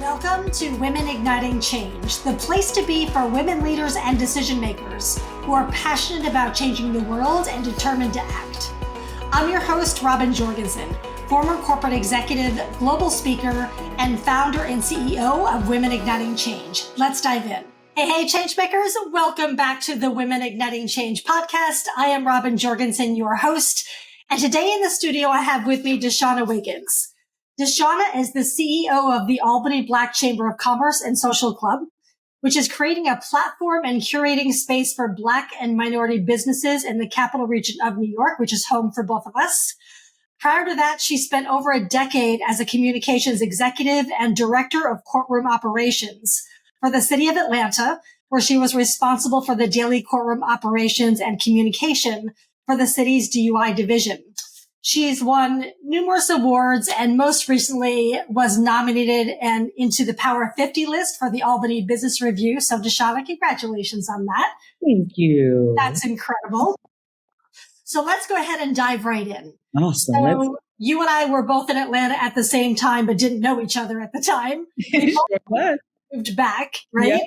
Welcome to Women Igniting Change, the place to be for women leaders and decision makers who are passionate about changing the world and determined to act. I'm your host, Robin Jorgensen, former corporate executive, global speaker, and founder and CEO of Women Igniting Change. Let's dive in. Hey, changemakers, welcome back to the Women Igniting Change podcast. I am Robin Jorgensen, your host, and today in the studio I have with me Deshanna Wiggins. Deshanna is the CEO of the Albany Black Chamber of Commerce and Social Club, which is creating a platform and curating space for Black and minority businesses in the capital region of New York, which is home for both of us. Prior to that, she spent over a decade as a communications executive and director of courtroom operations for the city of Atlanta, where she was responsible for the daily courtroom operations and communication for the city's DUI division. She's won numerous awards and most recently was nominated and into the Power 50 list for the Albany Business Review. So Deshanna, congratulations on that. Thank you. That's incredible. So let's go ahead and dive right in. Awesome. So you and I were both in Atlanta at the same time, but didn't know each other at the time. We both moved back, right? Yeah.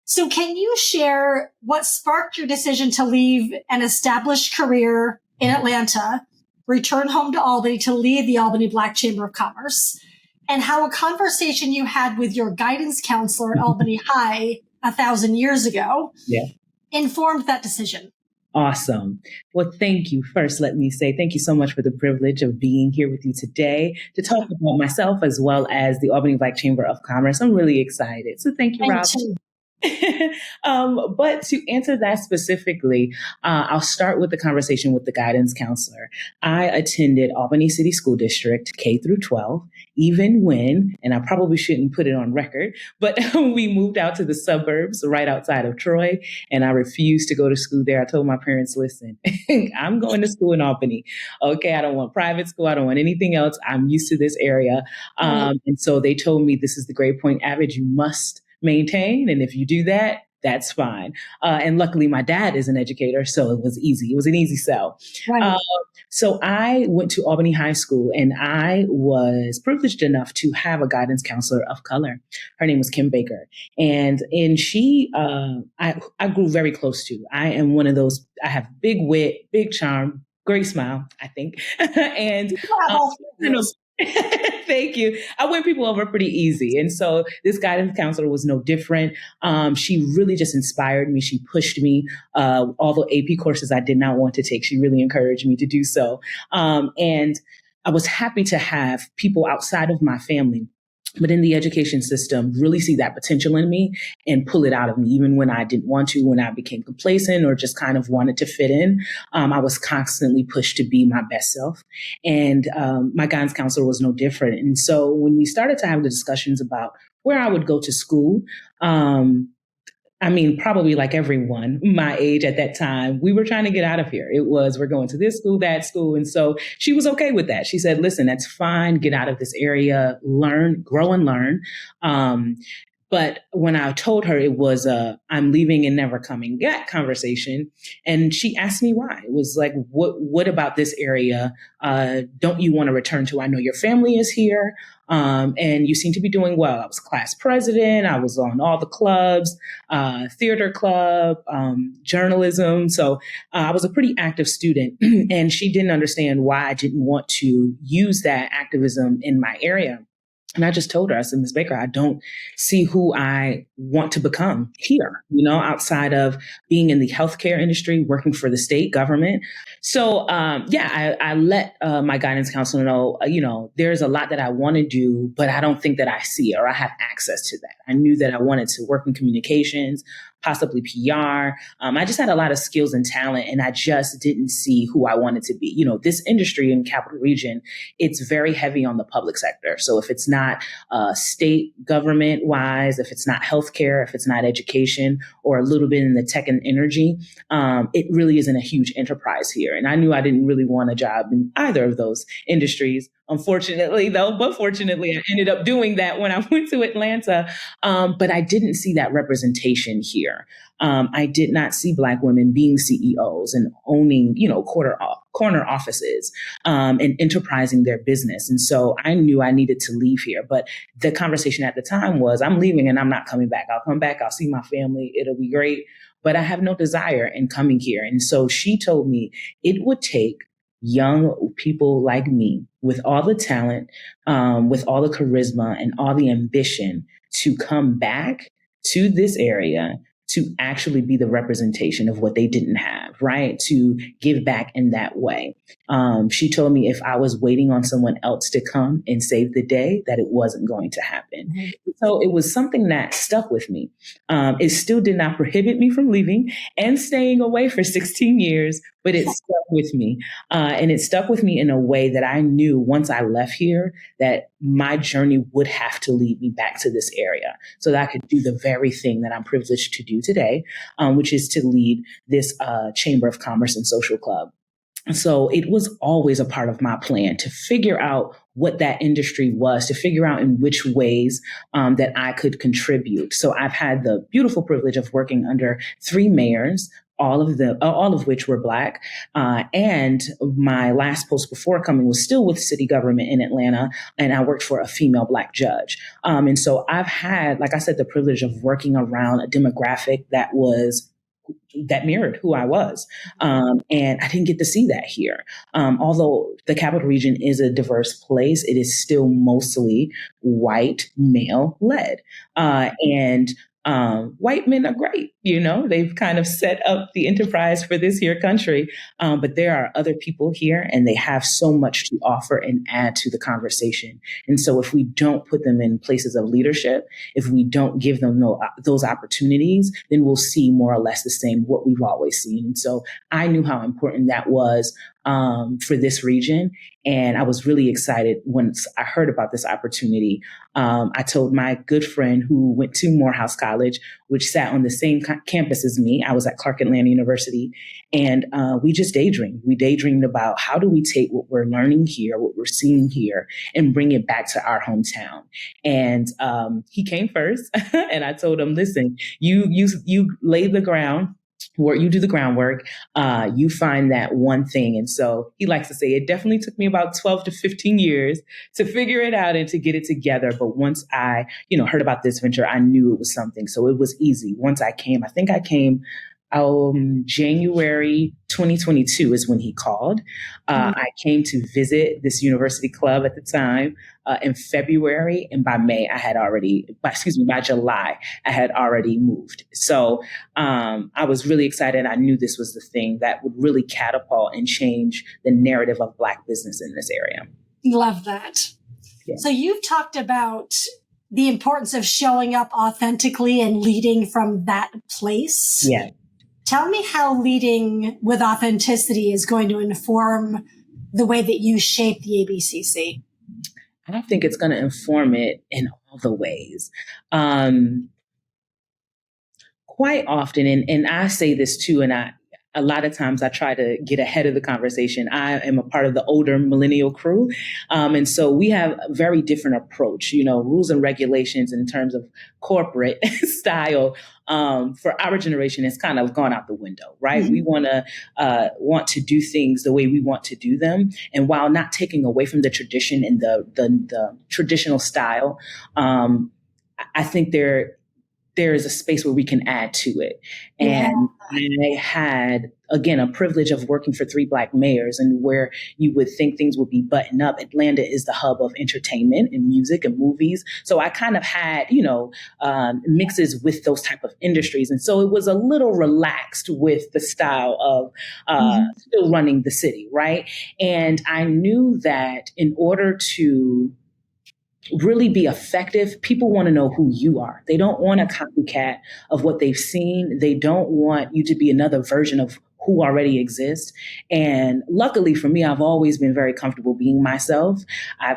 So can you share what sparked your decision to leave an established career in Atlanta, return home to Albany to lead the Albany Black Chamber of Commerce, and how a conversation you had with your guidance counselor at Albany High 1,000 years ago informed that decision? Awesome. Well, thank you. First, let me say thank you so much for the privilege of being here with you today to talk about myself as well as the Albany Black Chamber of Commerce. I'm really excited. So thank you, Rob. But to answer that specifically, I'll start with the conversation with the guidance counselor. I attended Albany City School District K through 12, even when, and I probably shouldn't put it on record, but we moved out to the suburbs right outside of Troy, and I refused to go to school there. I told my parents, listen, I'm going to school in Albany. Okay, I don't want private school. I don't want anything else. I'm used to this area. And so they told me this is the grade point average you must maintain. And if you do that, that's fine. And luckily my dad is an educator, so it was easy. It was an easy sell. Right. So I went to Albany High School and I was privileged enough to have a guidance counselor of color. Her name was Kim Baker. And she, I grew very close to. I am one of those, I have big wit, big charm, great smile, I think. And thank you. I win people over pretty easy. And so this guidance counselor was no different. She really just inspired me. She pushed me. All the AP courses I did not want to take, she really encouraged me to do so. And I was happy to have people outside of my family, but in the education system, really see that potential in me and pull it out of me, even when I didn't want to, when I became complacent or just kind of wanted to fit in. I was constantly pushed to be my best self. And my guidance counselor was no different. And so when we started to have the discussions about where I would go to school, probably like everyone my age at that time, we were trying to get out of here. It was, we're going to this school, that school. And so she was okay with that. She said, listen, that's fine. Get out of this area, learn, grow and learn. But when I told her it was I'm leaving and never coming back conversation, and she asked me why. It was like, what about this area don't you want to return to? I know your family is here, and you seem to be doing well. I was class president. I was on all the clubs, theater club, journalism. So I was a pretty active student, and she didn't understand why I didn't want to use that activism in my area. And I just told her, I said, Ms. Baker, I don't see who I want to become here, outside of being in the healthcare industry, working for the state government. So, I let my guidance counselor know, there's a lot that I want to do, but I don't think that I see or I have access to that. I knew that I wanted to work in communications, possibly PR. I just had a lot of skills and talent, and I just didn't see who I wanted to be. This industry in Capital Region, it's very heavy on the public sector. So if it's not state government wise, if it's not healthcare, if it's not education, or a little bit in the tech and energy, it really isn't a huge enterprise here. And I knew I didn't really want a job in either of those industries. unfortunately though, but fortunately I ended up doing that when I went to Atlanta. But I didn't see that representation here. I did not see Black women being CEOs and owning, corner offices, and enterprising their business. And so I knew I needed to leave here. But the conversation at the time was, I'm leaving and I'm not coming back. I'll come back. I'll see my family. It'll be great. But I have no desire in coming here. And so she told me it would take young people like me with all the talent, with all the charisma and all the ambition to come back to this area to actually be the representation of what they didn't have, right? To give back in that way. She told me if I was waiting on someone else to come and save the day, that it wasn't going to happen. Mm-hmm. So it was something that stuck with me. It still did not prohibit me from leaving and staying away for 16 years, but it stuck with me. And it stuck with me in a way that I knew once I left here that my journey would have to lead me back to this area so that I could do the very thing that I'm privileged to do today, which is to lead this Chamber of Commerce and Social Club. So it was always a part of my plan to figure out what that industry was, to figure out in which ways that I could contribute. So I've had the beautiful privilege of working under 3 mayors, all of which were Black. And my last post before coming was still with city government in Atlanta, and I worked for a female Black judge. And so I've had, like I said, the privilege of working around a demographic that mirrored who I was. And I didn't get to see that here. Although the Capital Region is a diverse place, it is still mostly white, male led. And white men are great. They've kind of set up the enterprise for this here country. But there are other people here and they have so much to offer and add to the conversation. And so if we don't put them in places of leadership, if we don't give them those opportunities, then we'll see more or less the same what we've always seen. And so I knew how important that was for this region. And I was really excited once I heard about this opportunity. I told my good friend who went to Morehouse College, which sat on the same campus as me. I was at Clark Atlanta University, and we just daydreamed. We daydreamed about how do we take what we're learning here, what we're seeing here, and bring it back to our hometown. And he came first, and I told him, listen, you lay the ground, where you do the groundwork, you find that one thing. And so he likes to say it definitely took me about 12 to 15 years to figure it out and to get it together. But once I, heard about this venture, I knew it was something. So it was easy. Once I came, January 2022 is when he called. I came to visit this university club at the time in February, and by July, I had already moved. So I was really excited. I knew this was the thing that would really catapult and change the narrative of Black business in this area. Love that. Yeah. So you've talked about the importance of showing up authentically and leading from that place. Yeah. Tell me how leading with authenticity is going to inform the way that you shape the ABCC. I don't think it's going to inform it in all the ways. Quite often, and I say this too, and a lot of times I try to get ahead of the conversation. I am a part of the older millennial crew. And so we have a very different approach, rules and regulations in terms of corporate style. For our generation, it's kind of gone out the window, right? Mm-hmm. We want to do things the way we want to do them. And while not taking away from the tradition and the traditional style, I think there is a space where we can add to it. And I had, again, a privilege of working for 3 Black mayors, and where you would think things would be buttoned up. Atlanta is the hub of entertainment and music and movies. So I kind of had, mixes with those type of industries. And so it was a little relaxed with the style of still running the city, right? And I knew that in order to really be effective, people want to know who you are. They don't want a copycat of what they've seen. They don't want you to be another version of who already exists. And luckily for me, I've always been very comfortable being myself. I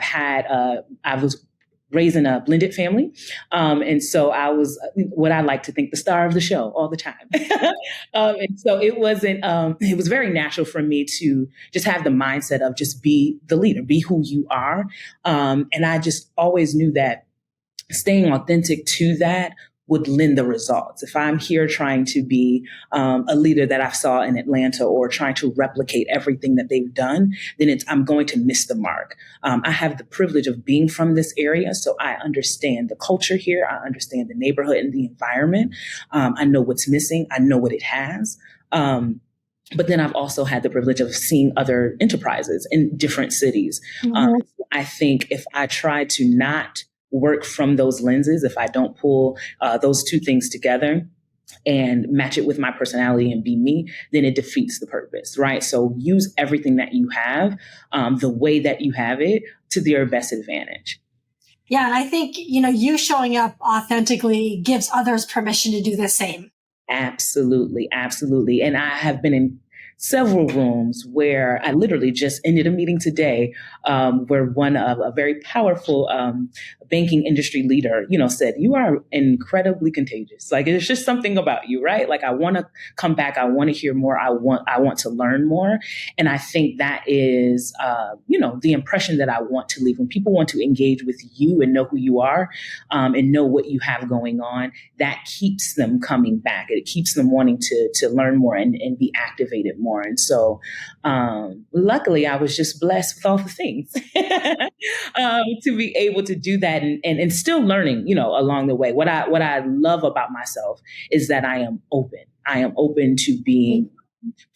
was raising a blended family. And so I was what I like to think the star of the show all the time. And so it was very natural for me to just have the mindset of just be the leader, be who you are. And I just always knew that staying authentic to that would lend the results. If I'm here trying to be a leader that I saw in Atlanta or trying to replicate everything that they've done, then I'm going to miss the mark. I have the privilege of being from this area, so I understand the culture here. I understand the neighborhood and the environment. I know what's missing. I know what it has. But then I've also had the privilege of seeing other enterprises in different cities. Mm-hmm. I think if I try to not work from those lenses, if I don't pull those two things together and match it with my personality and be me, then it defeats the purpose, right? So use everything that you have, the way that you have it, to your best advantage. Yeah, and I think, you showing up authentically gives others permission to do the same. Absolutely, absolutely. And I have been in several rooms where I literally just ended a meeting today where a very powerful banking industry leader, said, "You are incredibly contagious. Like, it's just something about you, right? Like, I want to come back. I want to hear more. I want to learn more." And I think that is, the impression that I want to leave. When people want to engage with you and know who you are and know what you have going on, that keeps them coming back. It keeps them wanting to learn more and be activated more. And so luckily, I was just blessed with all the things to be able to do that and still learning, along the way. What I love about myself is that I am open. I am open to being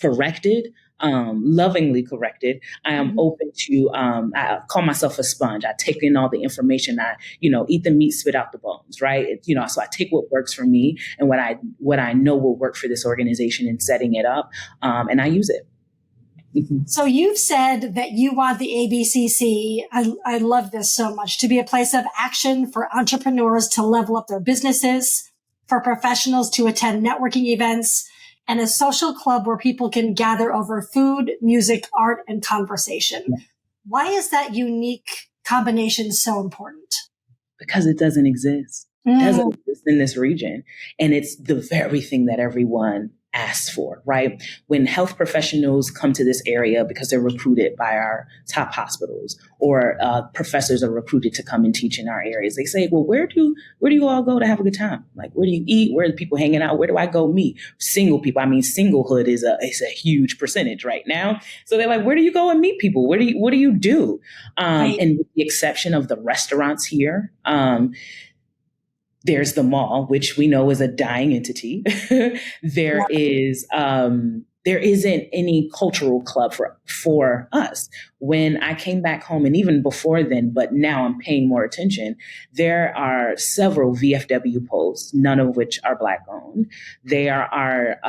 corrected, lovingly corrected. I am open to, I call myself a sponge. I take in all the information. I, eat the meat, spit out the bones, right? So I take what works for me and what I know will work for this organization in setting it up, and I use it. Mm-hmm. So you've said that you want the ABCC, I love this so much, to be a place of action for entrepreneurs to level up their businesses, for professionals to attend networking events, and a social club where people can gather over food, music, art, and conversation. Yeah. Why is that unique combination so important? Because it doesn't exist. It doesn't exist in this region. And it's the very thing that everyone asks for, right? When health professionals come to this area because they're recruited by our top hospitals, or professors are recruited to come and teach in our areas, they say, well, where do you all go to have a good time? Like, where do you eat? Where are the people hanging out? Where do I go meet? Single people. I mean, singlehood is a huge percentage right now. So they're like, where do you go and meet people? What do you do? Right. And with the exception of the restaurants here, there's the mall, which we know is a dying entity. There isn't any cultural club for us. When I came back home, and even before then, but now I'm paying more attention, there are several VFW posts, none of which are Black owned. There are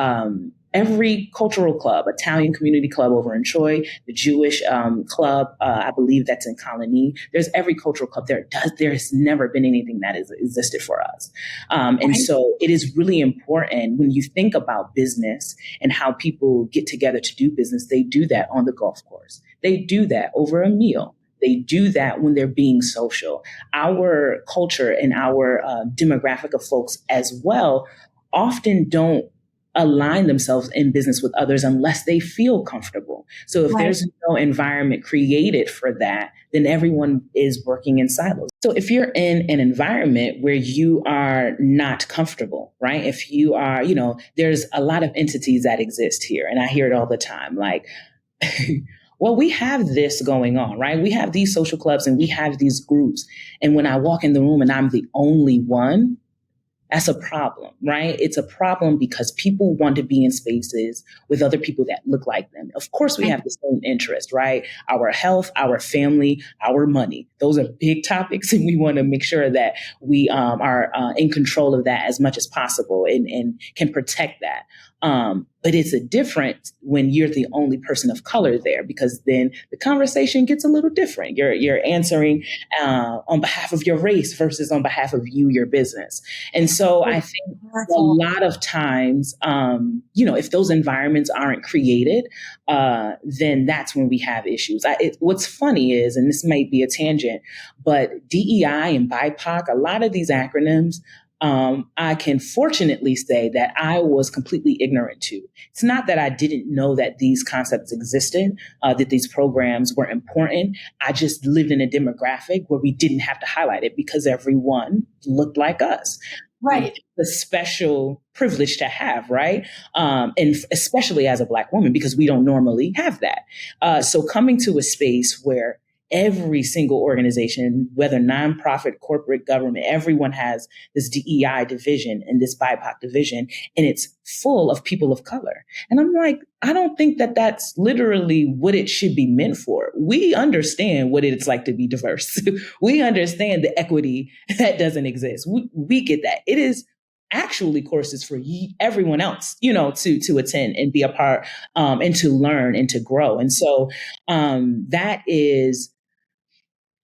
every cultural club, Italian community club over in Troy, the Jewish club, I believe that's in Colony. There's every cultural club. There has never been anything that has existed for us. And so it is really important when you think about business and how people get together to do business. They do that on the golf course. They do that over a meal. They do that when they're being social. Our culture and our demographic of folks as well often don't align themselves in business with others unless they feel comfortable. So if there's no environment created for that, then everyone is working in silos. So if you're in an environment where you are not comfortable, right? If you are, there's a lot of entities that exist here, and I hear it all the time, like, well, we have this going on, right? We have these social clubs and we have these groups. And when I walk in the room and I'm the only one, that's a problem, right? It's a problem because people want to be in spaces with other people that look like them. Of course, we have the same interest, right? Our health, our family, our money. Those are big topics, and we want to make sure that we are in control of that as much as possible and can protect that. But it's a difference when you're the only person of color there, because then the conversation gets a little different. You're answering on behalf of your race versus on behalf of you, your business. And so I think a lot of times, if those environments aren't created, then that's when we have issues. What's funny is, and this might be a tangent, but DEI and BIPOC, a lot of these acronyms, I can fortunately say that I was completely ignorant to. It's not that I didn't know that these concepts existed, that these programs were important. I just lived in a demographic where we didn't have to highlight it because everyone looked like us. Right. The special privilege to have, right? And especially as a Black woman, because we don't normally have that. So coming to a space where every single organization, whether nonprofit, corporate, government, everyone has this DEI division and this BIPOC division, and it's full of people of color. And I'm like, I don't think that that's literally what it should be meant for. We understand what it's like to be diverse. We understand the equity that doesn't exist. We get that. It is actually courses for everyone else, to attend and be a part, and to learn and to grow. And so that is,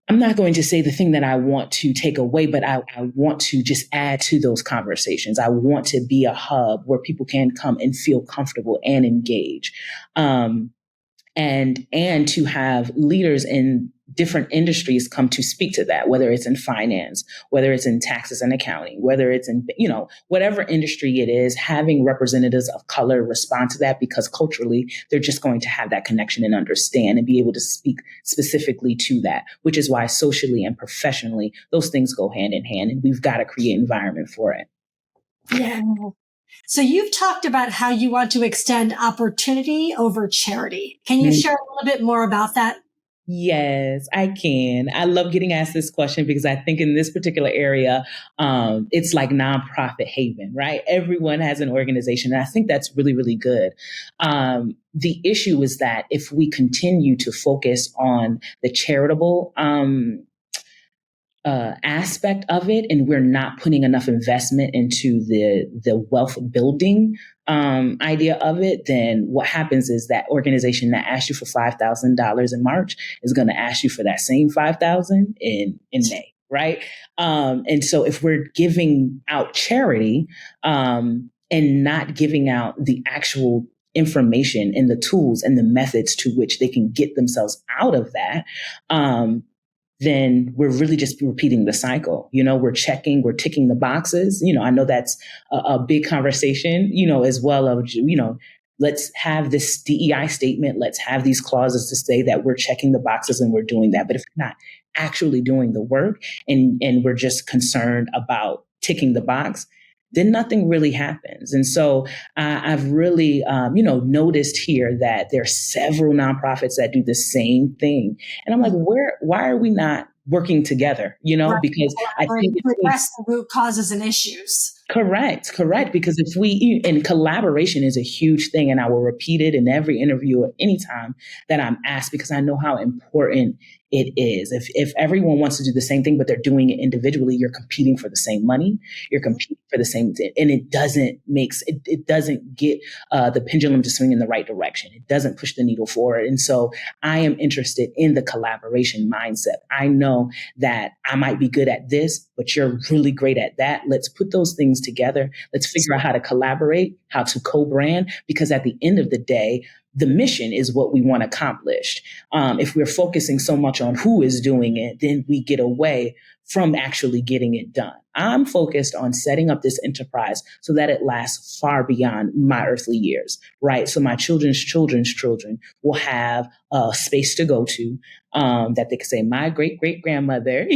I'm not going to say the thing that I want to take away, but I want to just add to those conversations. I want to be a hub where people can come and feel comfortable and engage, and to have leaders in different industries come to speak to that, whether it's in finance, whether it's in taxes and accounting, whether it's in, whatever industry it is, having representatives of color respond to that, because culturally, they're just going to have that connection and understand and be able to speak specifically to that, which is why socially and professionally, those things go hand in hand, and we've got to create environment for it. Yeah. So you've talked about how you want to extend opportunity over charity. Can you share a little bit more about that? Yes, I can. I love getting asked this question because I think in this particular area, it's like nonprofit haven, right? Everyone has an organization. And I think that's really, really good. The issue is that if we continue to focus on the charitable aspect of it, and we're not putting enough investment into the wealth building idea of it, then what happens is that organization that asked you for $5,000 in March is going to ask you for that same $5,000 in May, right? And so if we're giving out charity and not giving out the actual information and the tools and the methods to which they can get themselves out of that, then we're really just repeating the cycle. We're ticking the boxes. I know that's a big conversation, as well of, let's have this DEI statement. Let's have these clauses to say that we're checking the boxes and we're doing that. But if we're not actually doing the work and we're just concerned about ticking the box, then nothing really happens. And so I've really, noticed here that there are several nonprofits that do the same thing. And I'm like, why are we not working together? Right. Because I think to address the root causes and issues. Correct. Because and collaboration is a huge thing. And I will repeat it in every interview at any time that I'm asked, because I know how important it is. If everyone wants to do the same thing, but they're doing it individually, you're competing for the same money, you're competing for the same, and it doesn't get the pendulum to swing in the right direction. It doesn't push the needle forward. And so I am interested in the collaboration mindset. I know that I might be good at this, but you're really great at that. Let's put those things together. Let's figure out how to collaborate, how to co-brand, because at the end of the day, the mission is what we want accomplished. If we're focusing so much on who is doing it, then we get away from actually getting it done. I'm focused on setting up this enterprise so that it lasts far beyond my earthly years, right? So my children's children's children will have a space to go to, that they can say, my great great grandmother,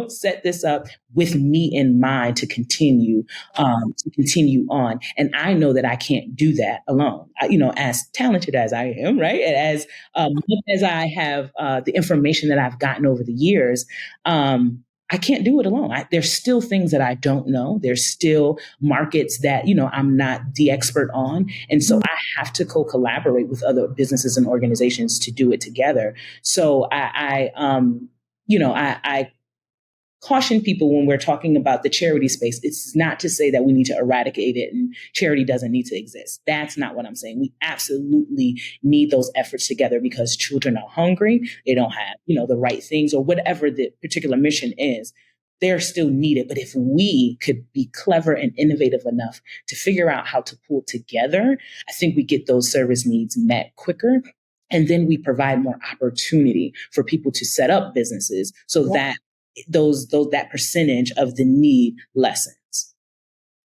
set this up with me in mind to continue on. And I know that I can't do that alone. As talented as I am, right? And as much as I have the information that I've gotten over the years, I can't do it alone. There's still things that I don't know. There's still markets that, I'm not the expert on. And so I have to co-collaborate with other businesses and organizations to do it together. So I caution people when we're talking about the charity space. It's not to say that we need to eradicate it and charity doesn't need to exist. That's not what I'm saying. We absolutely need those efforts together because children are hungry. They don't have, the right things or whatever the particular mission is. They're still needed. But if we could be clever and innovative enough to figure out how to pull together, I think we get those service needs met quicker. And then we provide more opportunity for people to set up businesses so that that percentage of the need lessens.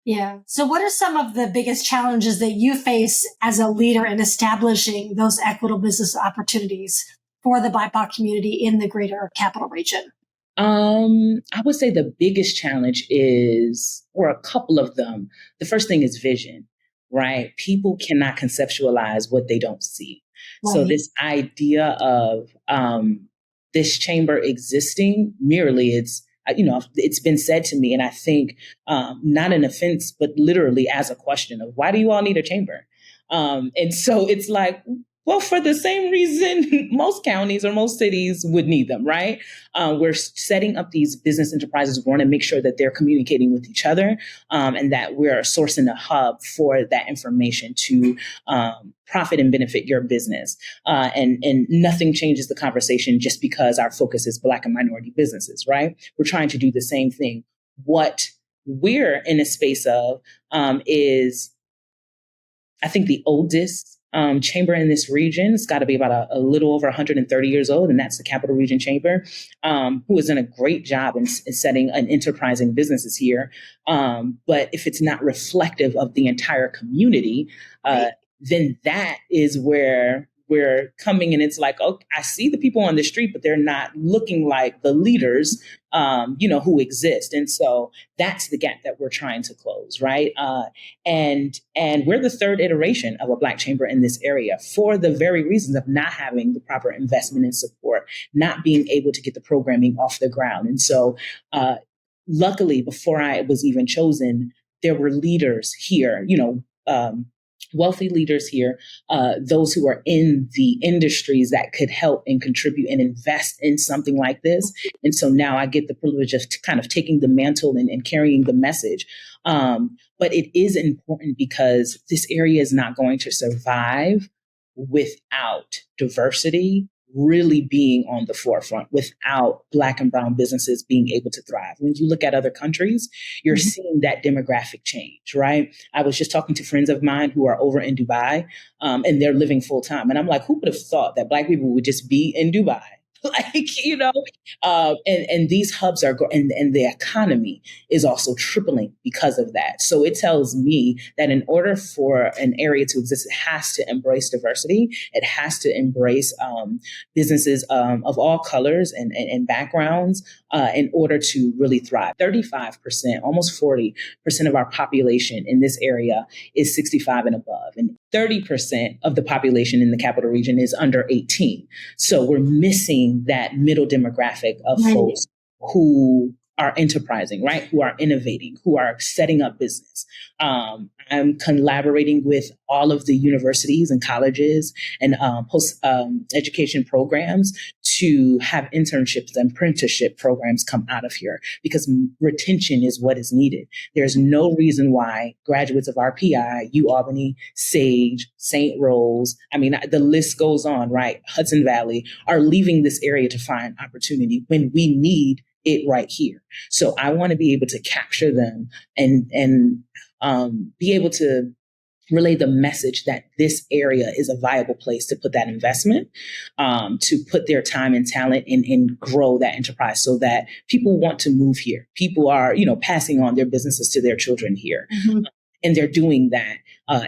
Yeah. So what are some of the biggest challenges that you face as a leader in establishing those equitable business opportunities for the BIPOC community in the greater capital region? I would say the biggest challenge is, or a couple of them. The first thing is vision, right? People cannot conceptualize what they don't see. Right. So this idea of this chamber existing merely, it's been said to me, and I think not an offense, but literally as a question of why do you all need a chamber? And so it's like, well, for the same reason most counties or most cities would need them, right? We're setting up these business enterprises. We want to make sure that they're communicating with each other and that we're sourcing a hub for that information to profit and benefit your business. And nothing changes the conversation just because our focus is Black and minority businesses, right? We're trying to do the same thing. What we're in a space of is, I think, the oldest chamber in this region. It's got to be about a little over 130 years old, and that's the Capital Region Chamber, who has done a great job in setting an enterprising businesses here. But if it's not reflective of the entire community, then that is where we're coming, and it's like, oh, I see the people on the street, but they're not looking like the leaders, who exist. And so that's the gap that we're trying to close, right? And we're the third iteration of a Black chamber in this area for the very reasons of not having the proper investment and support, not being able to get the programming off the ground. And so, luckily, before I was even chosen, there were leaders here, wealthy leaders here, those who are in the industries that could help and contribute and invest in something like this. And so now I get the privilege of kind of taking the mantle and carrying the message. But it is important because this area is not going to survive without diversity really being on the forefront, without Black and brown businesses being able to thrive. When you look at other countries, you're seeing that demographic change, right? I was just talking to friends of mine who are over in Dubai, and they're living full time. And I'm like, who would have thought that Black people would just be in Dubai? And these hubs are, and the economy is also tripling because of that. So it tells me that in order for an area to exist, it has to embrace diversity. It has to embrace businesses of all colors and backgrounds in order to really thrive. 35%, almost 40% of our population in this area is 65 and above. And 30% of the population in the capital region is under 18. So we're missing that middle demographic of folks who are enterprising, right? Who are innovating, who are setting up business. I'm collaborating with all of the universities and colleges and post education programs to have internships and apprenticeship programs come out of here because retention is what is needed. There's no reason why graduates of RPI, UAlbany, Sage, St. Rose, the list goes on, right? Hudson Valley are leaving this area to find opportunity when we need it right here. So I want to be able to capture them and be able to relay the message that this area is a viable place to put that investment, to put their time and talent and grow that enterprise so that people want to move here. People are, passing on their businesses to their children here. And they're doing that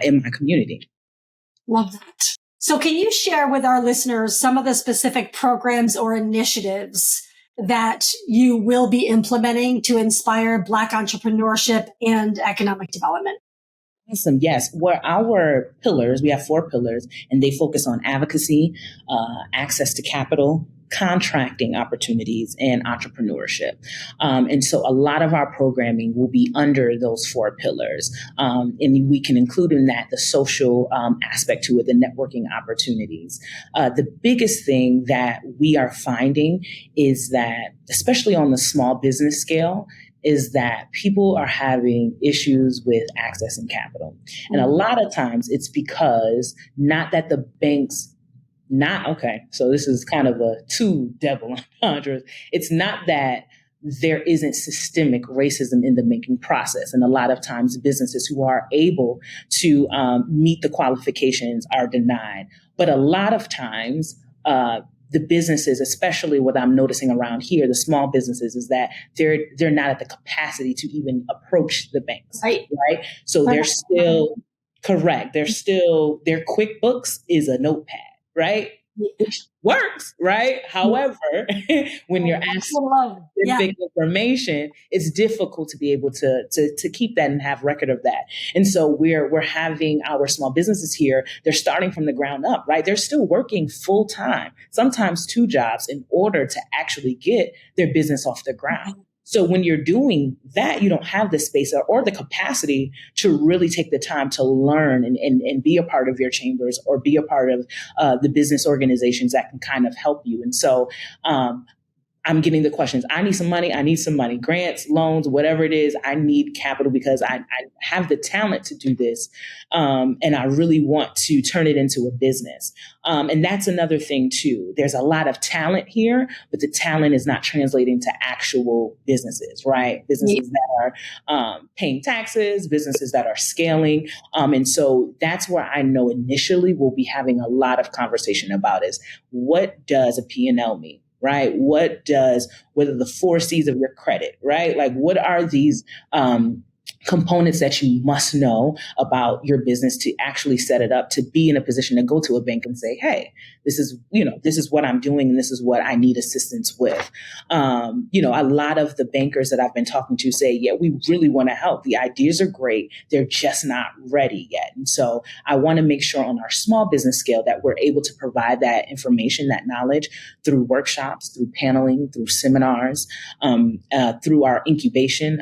in my community. Love that. So can you share with our listeners some of the specific programs or initiatives that you will be implementing to inspire Black entrepreneurship and economic development? Awesome. Yes. Well, our pillars, we have 4 pillars, and they focus on advocacy, access to capital, contracting opportunities, and entrepreneurship. And so a lot of our programming will be under those 4 pillars. And we can include in that the social aspect to it, the networking opportunities. The biggest thing that we are finding is that, especially on the small business scale, is that people are having issues with accessing capital. And a lot of times it's because not that the banks so this is kind of a two double entendres. It's not that there isn't systemic racism in the banking process. And a lot of times businesses who are able to meet the qualifications are denied. But a lot of times, the businesses, especially what I'm noticing around here, the small businesses, is that they're not at the capacity to even approach the banks. Right. So they're still correct. They're still, their QuickBooks is a notepad, right? Which works, right? However, when you're asked specific information, it's difficult to be able to keep that and have record of that. And so we're having our small businesses here, they're starting from the ground up, right? They're still working full time, sometimes 2 jobs in order to actually get their business off the ground. So when you're doing that, you don't have the space or the capacity to really take the time to learn and be a part of your chambers or be a part of the business organizations that can kind of help you. And so I'm getting the questions. I need some money. I need some money. Grants, loans, whatever it is. I need capital because I have the talent to do this. And I really want to turn it into a business. And that's another thing too. There's a lot of talent here, but the talent is not translating to actual businesses, right? Businesses that are paying taxes, businesses that are scaling. And so that's where I know initially we'll be having a lot of conversation about is what does a P&L mean? Right? What are the 4 C's of your credit, right? Like what are these components that you must know about your business to actually set it up to be in a position to go to a bank and say, hey, this is what I'm doing and this is what I need assistance with. A lot of the bankers that I've been talking to say, yeah, we really want to help. The ideas are great. They're just not ready yet. And so I want to make sure on our small business scale that we're able to provide that information, that knowledge through workshops, through paneling, through seminars, through our incubation,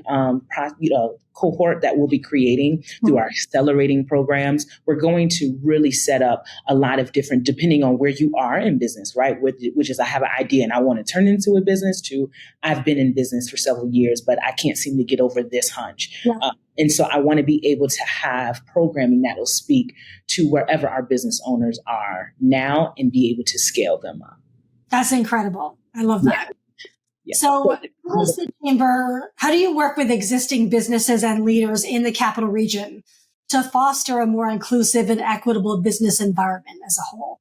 cohort that we'll be creating through our accelerating programs. We're going to really set up a lot of different, depending on where you are in business, right? Which is I have an idea and I want to turn it into a business to I've been in business for several years, but I can't seem to get over this hunch. Yeah. And so I want to be able to have programming that will speak to wherever our business owners are now and be able to scale them up. That's incredible. I love that. Yeah. Yeah. So how is the chamber, how do you work with existing businesses and leaders in the Capital Region to foster a more inclusive and equitable business environment as a whole?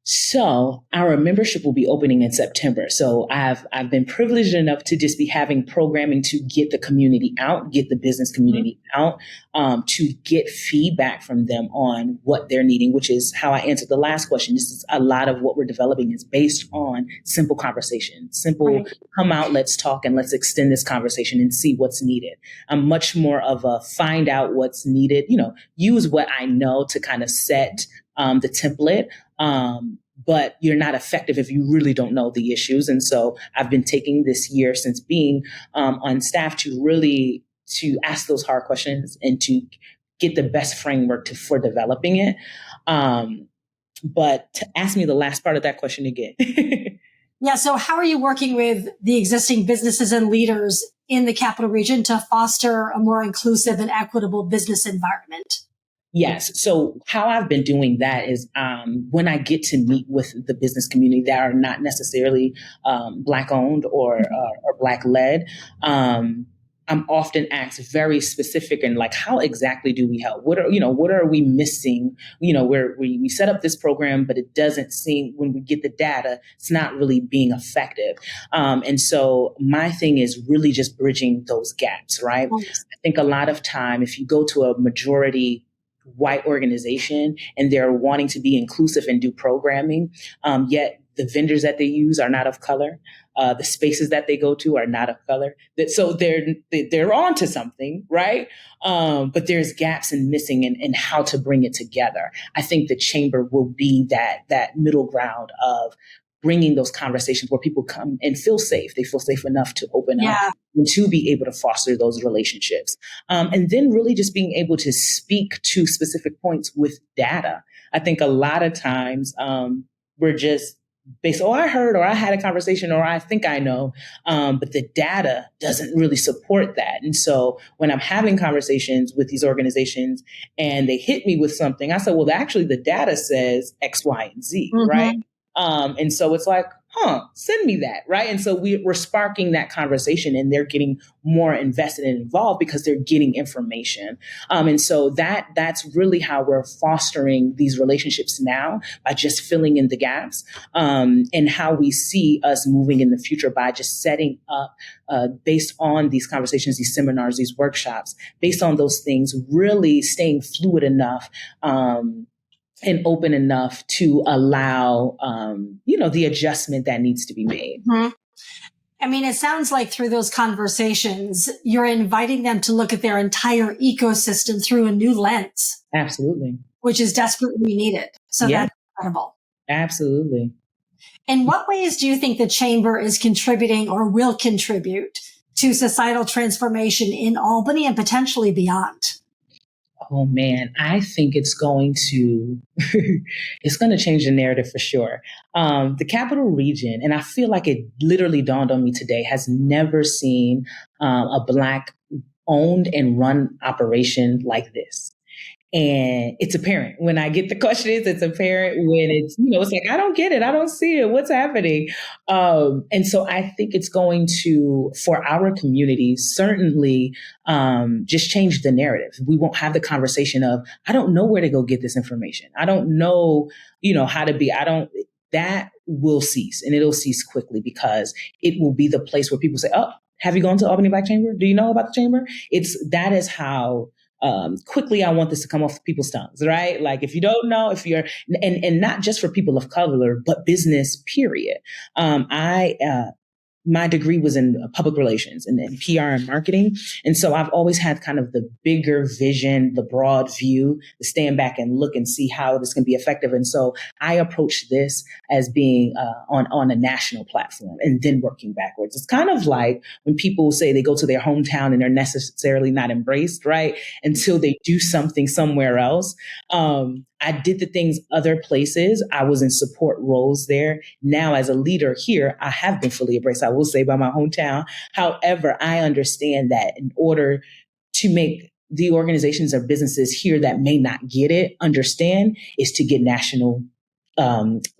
So our membership will be opening in September. So I've been privileged enough to just be having programming to get the community out, get the business community out, to get feedback from them on what they're needing, which is how I answered the last question. This is a lot of what we're developing is based on simple conversation, come out, let's talk and let's extend this conversation and see what's needed. I'm much more of a find out what's needed, use what I know to kind of set the template. But you're not effective if you really don't know the issues. And so I've been taking this year since being on staff to ask those hard questions and to get the best framework for developing it. But to ask me the last part of that question again. Yeah. So how are you working with the existing businesses and leaders in the Capital Region to foster a more inclusive and equitable business environment? Yes. So how I've been doing that is when I get to meet with the business community that are not necessarily Black owned or Black led, I'm often asked very specific and like, how exactly do we help? What are we missing? Where we set up this program, but it doesn't seem when we get the data, it's not really being effective. And so my thing is really just bridging those gaps, right? Yes. I think a lot of time, if you go to a majority white organization and they're wanting to be inclusive and do programming, yet the vendors that they use are not of color. the spaces that they go to are not of color. So they're on to something, right? But there's gaps and missing in how to bring it together. I think the chamber will be that middle ground of bringing those conversations where people come and feel safe. They feel safe enough to open up and to be able to foster those relationships. And then really just being able to speak to specific points with data. I think a lot of times we're just based, oh, I heard, or I had a conversation, or I think I know, but the data doesn't really support that. And so when I'm having conversations with these organizations and they hit me with something, I said, well, actually the data says X, Y, and Z, right? And so it's like, send me that, right? And so we're sparking that conversation, and they're getting more invested and involved because they're getting information. And so that's really how we're fostering these relationships now, by just filling in the gaps, and how we see us moving in the future by just setting up, based on these conversations, these seminars, these workshops, based on those things, really staying fluid enough, and open enough to allow, the adjustment that needs to be made. I mean, it sounds like through those conversations, you're inviting them to look at their entire ecosystem through a new lens. Absolutely. Which is desperately needed. So that's incredible. Absolutely. In what ways do you think the Chamber is contributing or will contribute to societal transformation in Albany and potentially beyond? Oh man, I think it's going to change the narrative for sure. The Capital Region, and I feel like it literally dawned on me today, has never seen a Black owned and run operation like this. And it's apparent when I get the questions, it's apparent when it's, it's like, I don't get it. I don't see it. What's happening? And so I think it's going to, for our community, certainly just change the narrative. We won't have the conversation of, I don't know where to go get this information. I don't know, how to be, that will cease, and it'll cease quickly, because it will be the place where people say, oh, have you gone to Albany Black Chamber? Do you know about the Chamber? That is how quickly I want this to come off people's tongues, right? Like, if you don't know, if you're, and not just for people of color, but business, period. My degree was in public relations and in PR and marketing. And so I've always had kind of the bigger vision, the broad view, to stand back and look and see how this can be effective. And so I approach this as being on a national platform and then working backwards. It's kind of like when people say they go to their hometown and they're necessarily not embraced, right? Until they do something somewhere else. I did the things other places. I was in support roles there. Now, as a leader here, I have been fully embraced, I will say, by my hometown. However, I understand that in order to make the organizations or businesses here that may not get it understand, is to get national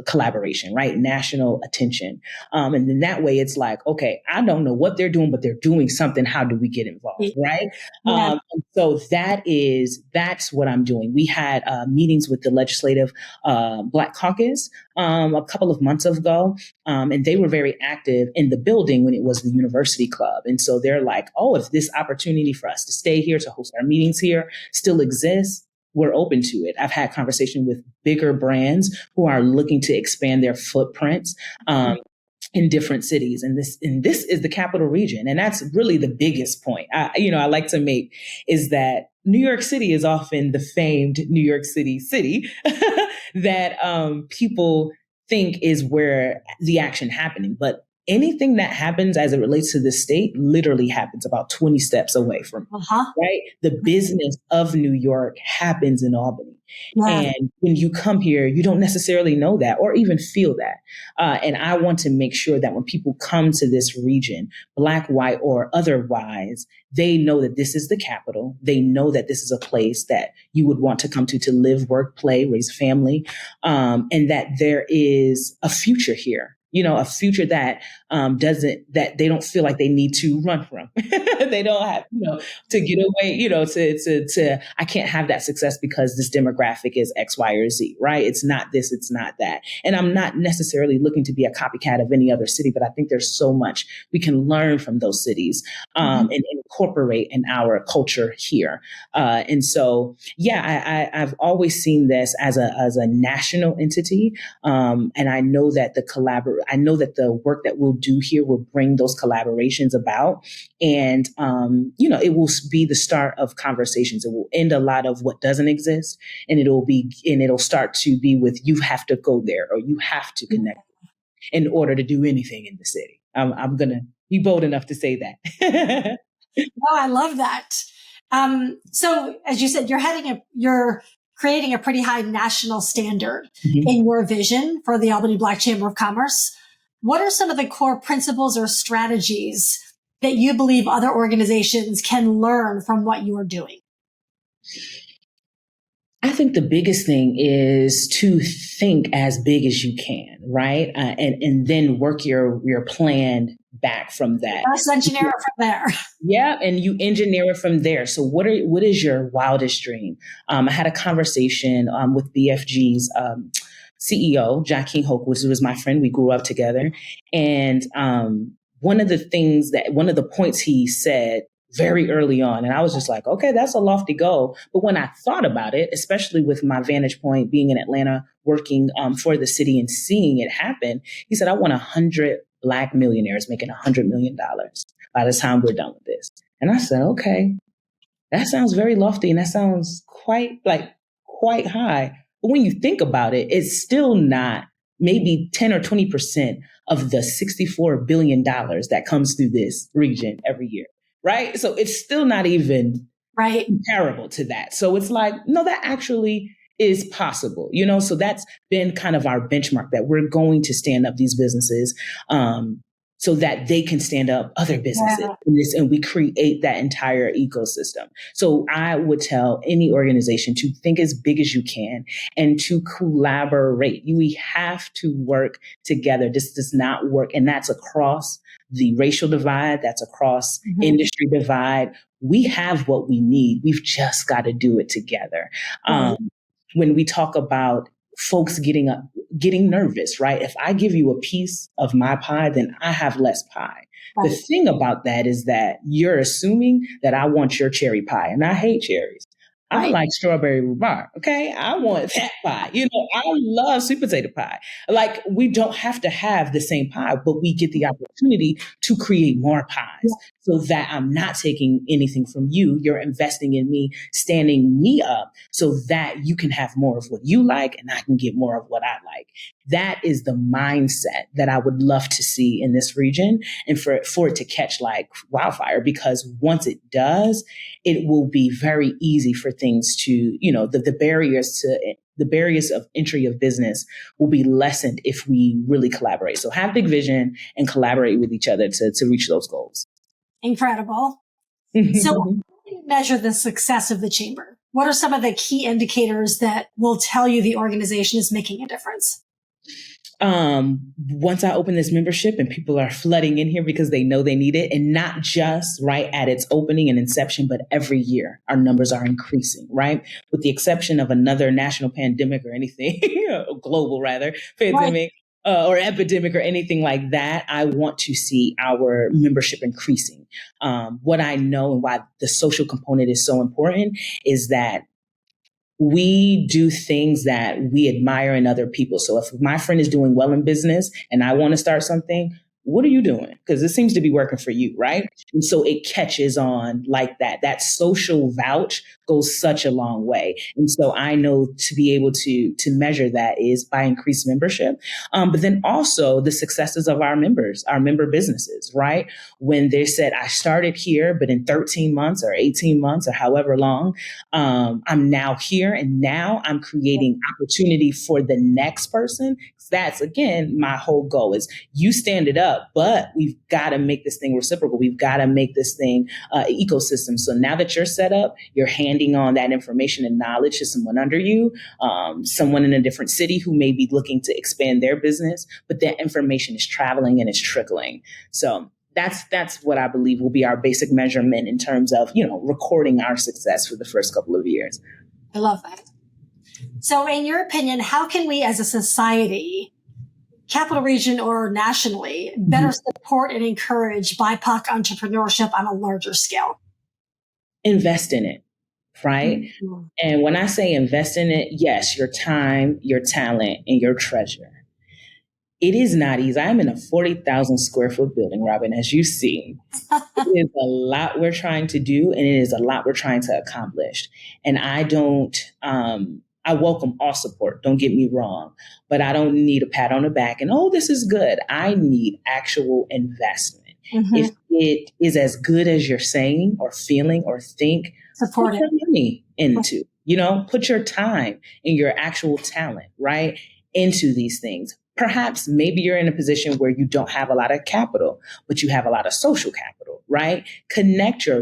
collaboration, right? National attention. And then that way it's like, okay, I don't know what they're doing, but they're doing something. How do we get involved? Right. Yeah. So that's what I'm doing. We had meetings with the Legislative Black Caucus a couple of months ago. And they were very active in the building when it was the University Club. And so they're like, oh, if this opportunity for us to stay here, to host our meetings here still exists, we're open to it. I've had conversation with bigger brands who are looking to expand their footprints in different cities. And this is the Capital Region. And that's really the biggest point I like to make, is that New York City is often the famed New York City that people think is where the action happening. But anything that happens as it relates to the state literally happens about 20 steps away from it, right? The business of New York happens in Albany. Yeah. And when you come here, you don't necessarily know that or even feel that. And I want to make sure that when people come to this region, Black, white, or otherwise, they know that this is the capital. They know that this is a place that you would want to come to live, work, play, raise a family, and that there is a future here. A future that that they don't feel like they need to run from. They don't have, to get away, to I can't have that success because this demographic is X, Y, or Z, right? It's not this, it's not that. And I'm not necessarily looking to be a copycat of any other city, but I think there's so much we can learn from those cities and incorporate in our culture here. And so, I've always seen this as a national entity. And I know that I know that the work that we'll do here will bring those collaborations about. And, it will be the start of conversations. It will end a lot of what doesn't exist. And it'll start to be with, you have to go there or you have to connect in order to do anything in the city. I'm going to be bold enough to say that. Oh, I love that. So as you said, you're creating a pretty high national standard in your vision for the Albany Black Chamber of Commerce. What are some of the core principles or strategies that you believe other organizations can learn from what you are doing? I think the biggest thing is to think as big as you can, right? And then work your plan back from that. Let's engineer it from there. Yeah, and you engineer it from there. So what is your wildest dream? I had a conversation with BFG's CEO, Jack King Hoke, which was my friend. We grew up together. And one of the points he said very early on, and I was just like, okay, that's a lofty goal. But when I thought about it, especially with my vantage point being in Atlanta, working for the city and seeing it happen, he said, I want 100 Black millionaires making $100 million by the time we're done with this. And I said, okay, that sounds very lofty and that sounds quite high. But when you think about it, it's still not maybe 10 or 20% of the $64 billion that comes through this region every year. Right. So it's still not even comparable to that. So it's like, no, that actually is possible, so that's been kind of our benchmark, that we're going to stand up these businesses so that they can stand up other businesses and we create that entire ecosystem. So I would tell any organization to think as big as you can and to collaborate. We have to work together. This does not work. And that's across the racial divide, that's across industry divide. We have what we need. We've just got to do it together. When we talk about folks getting nervous, right? If I give you a piece of my pie, then I have less pie. Right. The thing about that is that you're assuming that I want your cherry pie, and I hate cherries. I like strawberry rhubarb. Okay. I want that pie. I love sweet potato pie. Like, we don't have to have the same pie, but we get the opportunity to create more pies so that I'm not taking anything from you. You're investing in me, standing me up so that you can have more of what you like and I can get more of what I like. That is the mindset that I would love to see in this region and for it to catch like wildfire, because once it does, it will be very easy for things to, the barriers of entry of business will be lessened if we really collaborate. So have big vision and collaborate with each other to reach those goals. Incredible. So how do you measure the success of the chamber? What are some of the key indicators that will tell you the organization is making a difference? Once I open this membership and people are flooding in here because they know they need it, and not just right at its opening and inception, but every year our numbers are increasing, right? With the exception of another national pandemic or anything, global rather, pandemic. Or epidemic or anything like that, I want to see our membership increasing. What I know and why the social component is so important is that we do things that we admire in other people. So if my friend is doing well in business and I want to start something, what are you doing? Because it seems to be working for you, right? And so it catches on like that. That social vouch goes such a long way. And so I know to be able to measure that is by increased membership. But then also the successes of our members, our member businesses, right? When they said, I started here, but in 13 months or 18 months or however long, I'm now here and now I'm creating opportunity for the next person. That's, again, my whole goal is you stand it up, but we've got to make this thing reciprocal. We've got to make this thing ecosystem. So now that you're set up, you're handing on that information and knowledge to someone under you, someone in a different city who may be looking to expand their business, but that information is traveling and it's trickling. So that's what I believe will be our basic measurement in terms of, recording our success for the first couple of years. I love that. So in your opinion, how can we as a society, Capital Region or nationally, better support and encourage BIPOC entrepreneurship on a larger scale? Invest in it, right? Mm-hmm. And when I say invest in it, yes, your time, your talent, and your treasure. It is not easy. I'm in a 40,000 square foot building, Robin, as you see. It is a lot we're trying to do, and it is a lot we're trying to accomplish. And I welcome all support. Don't get me wrong, but I don't need a pat on the back and, oh, this is good. I need actual investment. Mm-hmm. If it is as good as you're saying or feeling or think, support put your money into, put your time and your actual talent, right, into these things. Perhaps maybe you're in a position where you don't have a lot of capital, but you have a lot of social capital, right?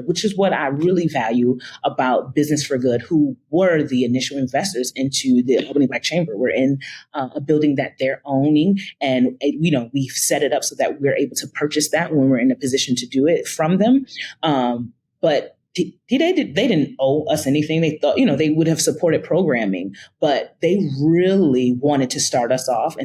Which is what I really value about Business for Good, who were the initial investors into the Albany Black Chamber. We're in a building that they're owning, and we've set it up so that we're able to purchase that when we're in a position to do it from them. But they didn't owe us anything. They thought, they would have supported programming, but they really wanted to start us off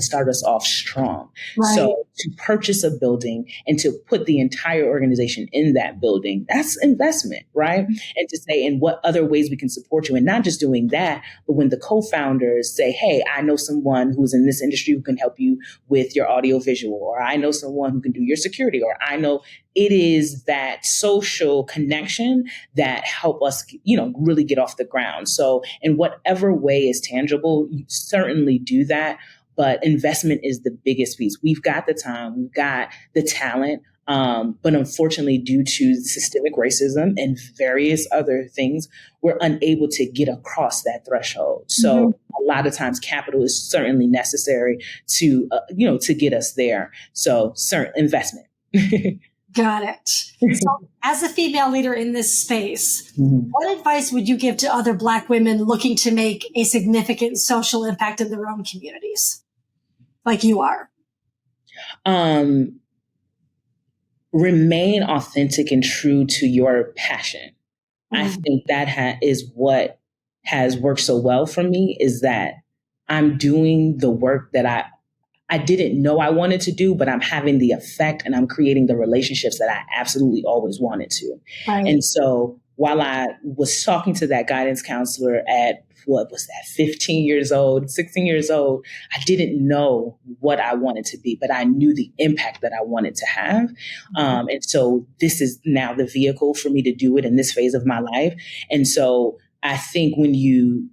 strong. Right. So to purchase a building and to put the entire organization in that building, that's investment, right? And to say, in what other ways we can support you, and not just doing that, but when the co-founders say, hey, I know someone who's in this industry who can help you with your audio visual, or I know someone who can do your security, or I know. It is that social connection that help us, really get off the ground. So in whatever way is tangible, you certainly do that. But investment is the biggest piece. We've got the time, we've got the talent. But unfortunately, due to systemic racism and various other things, we're unable to get across that threshold. So a lot of times capital is certainly necessary to get us there. So certain investment. Got it. So as a female leader in this space, what advice would you give to other Black women looking to make a significant social impact in their own communities, like you are? Remain authentic and true to your passion. I think that is what has worked so well for me, is that I'm doing the work that I didn't know I wanted to do, but I'm having the effect and I'm creating the relationships that I absolutely always wanted to. Right. And so while I was talking to that guidance counselor at, 15 years old, 16 years old, I didn't know what I wanted to be, but I knew the impact that I wanted to have. And so this is now the vehicle for me to do it in this phase of my life. And so I think when you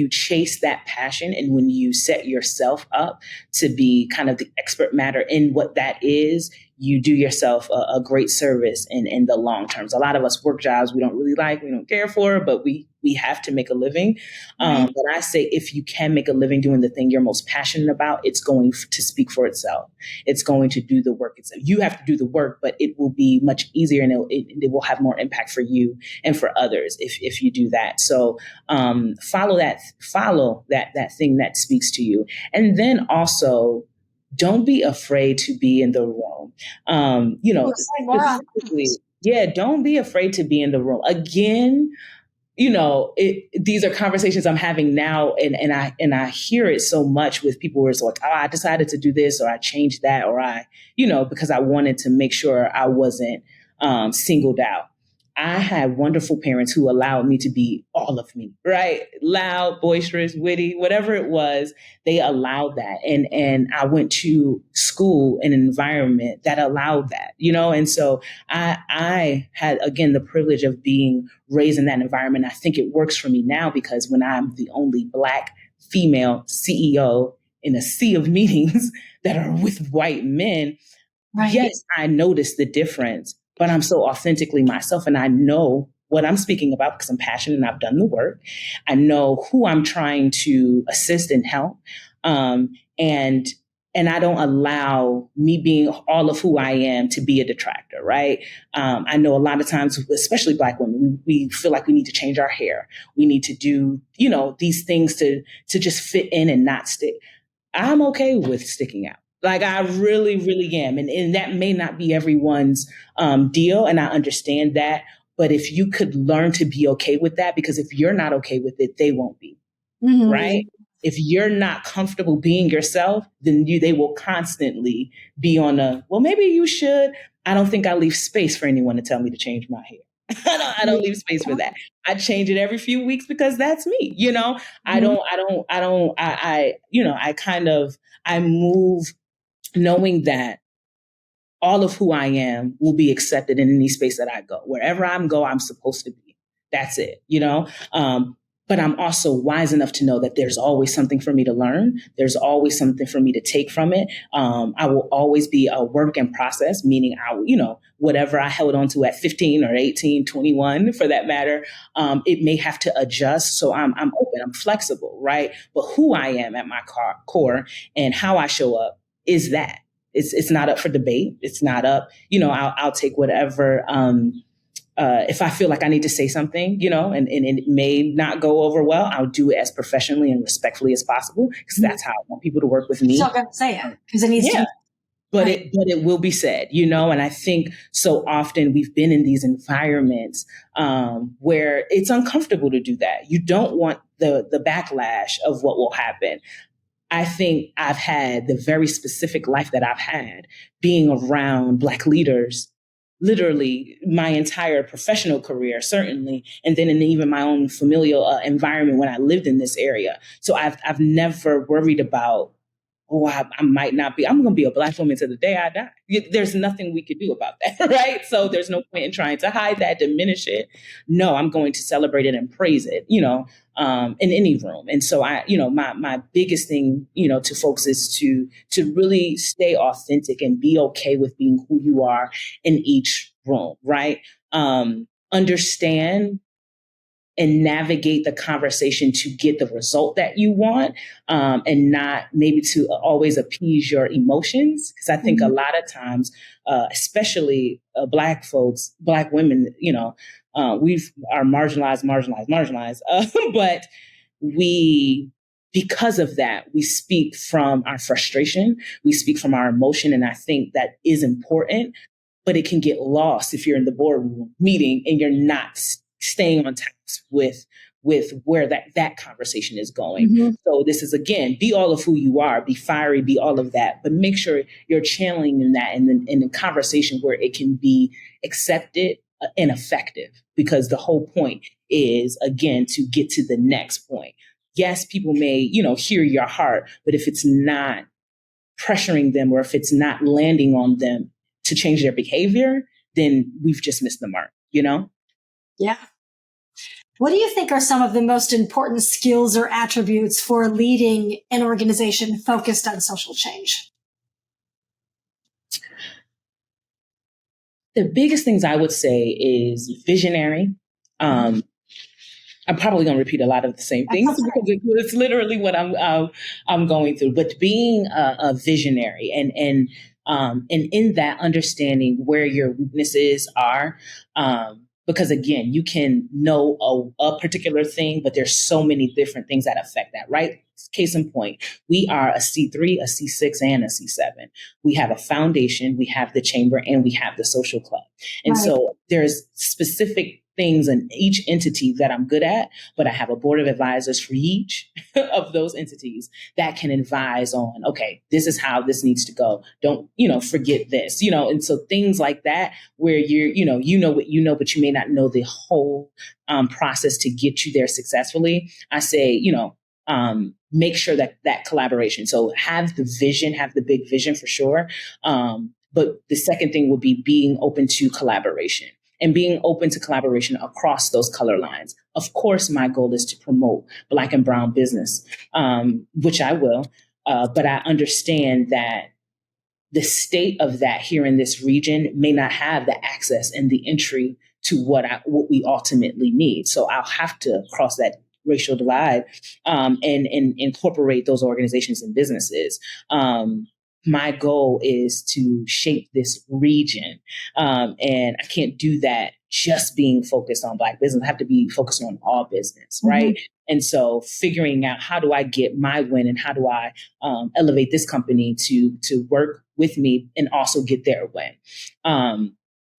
chase that passion and when you set yourself up to be kind of the expert matter in what that is, you do yourself a great service in the long term. So a lot of us work jobs we don't really like, we don't care for, but we have to make a living. But I say, if you can make a living doing the thing you're most passionate about, it's going to speak for itself. It's going to do the work itself. You have to do the work, but it will be much easier, and it will have more impact for you and for others if you do that. So follow that thing that speaks to you. And then also, don't be afraid to be in the room. Don't be afraid to be in the room. Again, these are conversations I'm having now, and I hear it so much with people where it's like, oh, I decided to do this, or I changed that, or because I wanted to make sure I wasn't singled out. I had wonderful parents who allowed me to be all of me, right? Loud, boisterous, witty, whatever it was, they allowed that. And I went to school in an environment that allowed that, and so I had, again, the privilege of being raised in that environment. I think it works for me now, because when I'm the only Black female CEO in a sea of meetings that are with white men, right. Yes, I notice the difference. But I'm so authentically myself, and I know what I'm speaking about because I'm passionate and I've done the work. I know who I'm trying to assist and help. And I don't allow me being all of who I am to be a detractor, right? I know a lot of times, especially Black women, we feel like we need to change our hair. We need to do, these things to just fit in and not stick. I'm okay with sticking out. Like, I really, really am. And that may not be everyone's deal. And I understand that. But if you could learn to be okay with that, because if you're not okay with it, they won't be. Right? If you're not comfortable being yourself, then they will constantly be on well, maybe you should. I don't think I leave space for anyone to tell me to change my hair. I don't leave space for that. I change it every few weeks because that's me. I move knowing that all of who I am will be accepted in any space that I go. Wherever I'm supposed to be. That's it, but I'm also wise enough to know that there's always something for me to learn. There's always something for me to take from it. I will always be a work in process, meaning whatever I held on to at 15 or 18, 21 for that matter, it may have to adjust. So I'm open, I'm flexible, right? But who I am at my core and how I show up is that. It's not up for debate. It's not up, I'll take whatever, if I feel like I need to say something, and it may not go over well, I'll do it as professionally and respectfully as possible because that's how I want people to work with me. So I'm going to say it because it needs to. But it will be said, and I think so often we've been in these environments where it's uncomfortable to do that. You don't want the backlash of what will happen. I think I've had the very specific life that I've had being around Black leaders, literally my entire professional career, certainly, and then in even my own familial environment when I lived in this area. So I've never worried about, I might not be, I'm going to be a Black woman to the day I die. There's nothing we could do about that, right? So there's no point in trying to hide that, diminish it. No, I'm going to celebrate it and praise it, in any room. And so my biggest thing, to folks is to really stay authentic and be okay with being who you are in each room, right? Understand and navigate the conversation to get the result that you want, and not maybe to always appease your emotions. Because I think a lot of times, especially Black folks, Black women, we are marginalized, but because of that, we speak from our frustration, we speak from our emotion, and I think that is important, but it can get lost if you're in the boardroom meeting and you're not staying on task with where that conversation is going. Mm-hmm. So this is, again, be all of who you are, be fiery, be all of that, but make sure you're channeling in that in the conversation where it can be accepted and effective, because the whole point is, again, to get to the next point. Yes, people may, hear your heart, but if it's not pressuring them or if it's not landing on them to change their behavior, then we've just missed the mark, Yeah. What do you think are some of the most important skills or attributes for leading an organization focused on social change? The biggest things I would say is visionary. I'm probably going to repeat a lot of the same things because it's literally what I'm going through. But being a visionary and in that understanding where your weaknesses are. Because again, you can know a particular thing, but there's so many different things that affect that, right? Case in point, we are a C3, a C6, and a C7. We have a foundation, we have the chamber, and we have the social club. And so there's specific things in each entity that I'm good at, but I have a board of advisors for each of those entities that can advise on, okay, this is how this needs to go. Don't, forget this, and so things like that, where you're, what you know, but you may not know the whole process to get you there successfully. I say, make sure that collaboration. So have the vision, have the big vision for sure. But the second thing would be being open to collaboration. And being open to collaboration across those color lines. Of course, my goal is to promote Black and brown business, which I will. But I understand that the state of that here in this region may not have the access and the entry to what we ultimately need. So I'll have to cross that racial divide and incorporate those organizations and businesses. My goal is to shape this region. And I can't do that just being focused on Black business. I have to be focused on all business, right? Mm-hmm. And so figuring out how do I get my win and how do I elevate this company to work with me and also get their win.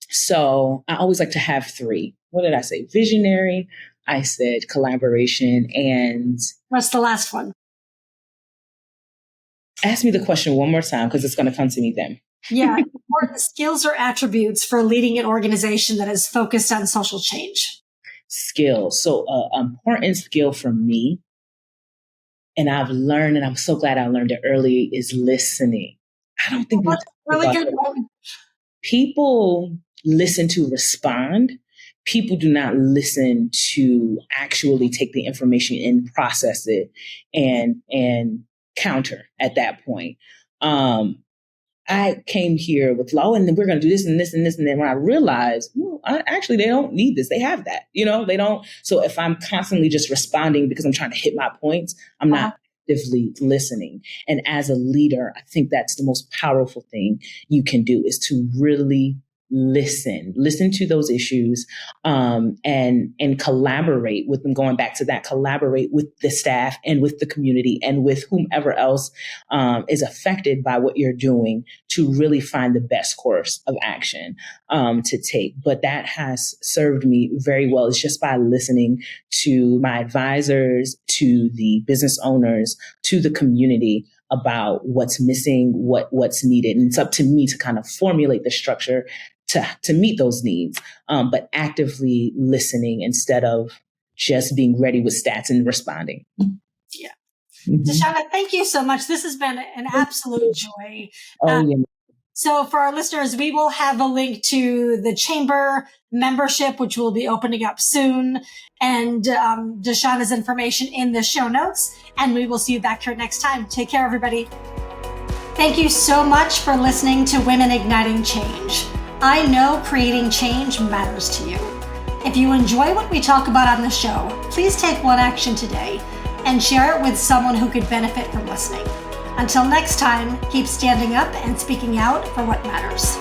So I always like to have three. What did I say? Visionary. I said collaboration, and what's the last one? Ask me the question one more time because it's going to come to me then. Yeah. Important skills or attributes for leading an organization that is focused on social change. Skills. So important skill for me, and I've learned, and I'm so glad I learned it early, is listening. I don't think we That's talk a really about good it. one. People listen to respond. People do not listen to actually take the information and process it and counter at that point. I came here with law and then we're going to do this and this and this. And then when I realized, actually, they don't need this. They have that, they don't. So if I'm constantly just responding because I'm trying to hit my points, I'm not actively listening. And as a leader, I think that's the most powerful thing you can do is to really listen to those issues, and collaborate with them. Going back to that, collaborate with the staff and with the community and with whomever else is affected by what you're doing to really find the best course of action to take. But that has served me very well. It's just by listening to my advisors, to the business owners, to the community about what's missing, what's needed. And it's up to me to kind of formulate the structure to meet those needs, but actively listening instead of just being ready with stats and responding. Yeah. Mm-hmm. Deshanna, thank you so much. This has been an absolute joy. So for our listeners, we will have a link to the chamber membership, which will be opening up soon, and Deshanna's information in the show notes. And we will see you back here next time. Take care, everybody. Thank you so much for listening to Women Igniting Change. I know creating change matters to you. If you enjoy what we talk about on the show, please take one action today and share it with someone who could benefit from listening. Until next time, keep standing up and speaking out for what matters.